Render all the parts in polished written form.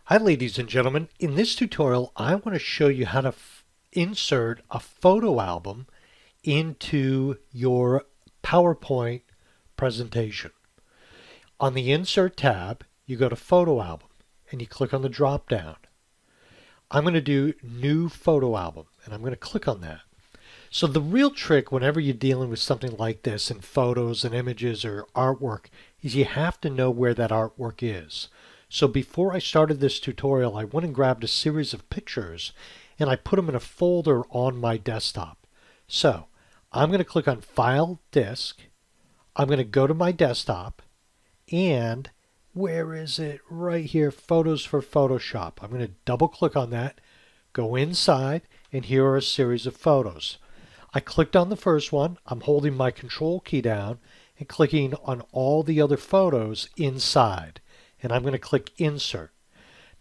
Hi ladies and gentlemen, in this tutorial I want to show you how to insert a photo album into your PowerPoint presentation. On the Insert tab you go to Photo Album and you click on the drop down. I'm going to do New Photo Album and I'm going to click on that. So the real trick whenever you're dealing with something like this in photos and images or artwork is you have to know where that artwork is. So before I started this tutorial, I went and grabbed a series of pictures and I put them in a folder on my desktop. So I'm going to click on File, Disk. I'm going to go to my desktop and where is it? Right here, Photos for Photoshop. I'm going to double click on that, go inside, and here are a series of photos. I clicked on the first one. I'm holding my Control key down and clicking on all the other photos inside. And I'm going to click Insert.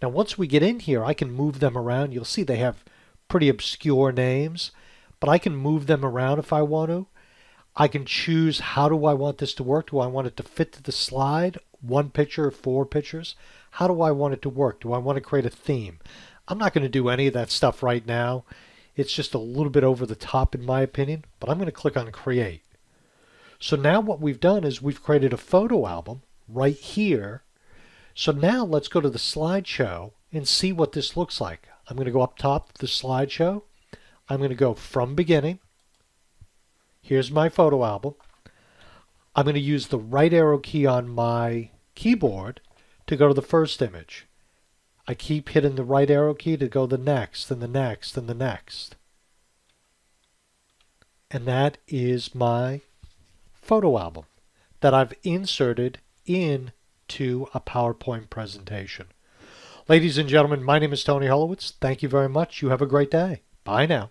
Now once we get in here, I can move them around. You'll see they have pretty obscure names, but I can move them around if I want to. I can choose how do I want this to work. Do I want it to fit to the slide? One picture or four pictures? How do I want it to work? Do I want to create a theme? I'm not going to do any of that stuff right now. It's just a little bit over the top in my opinion, but I'm going to click on Create. So now what we've done is we've created a photo album right here. So now let's go to the slideshow and see what this looks like. I'm going to go up top of the slideshow. I'm going to go from beginning. Here's my photo album. I'm going to use the right arrow key on my keyboard to go to the first image. I keep hitting the right arrow key to go the next and the next and the next. And that is my photo album that I've inserted into a PowerPoint presentation. Ladies and gentlemen, my name is Tony Holowitz. Thank you very much. You have a great day. Bye now.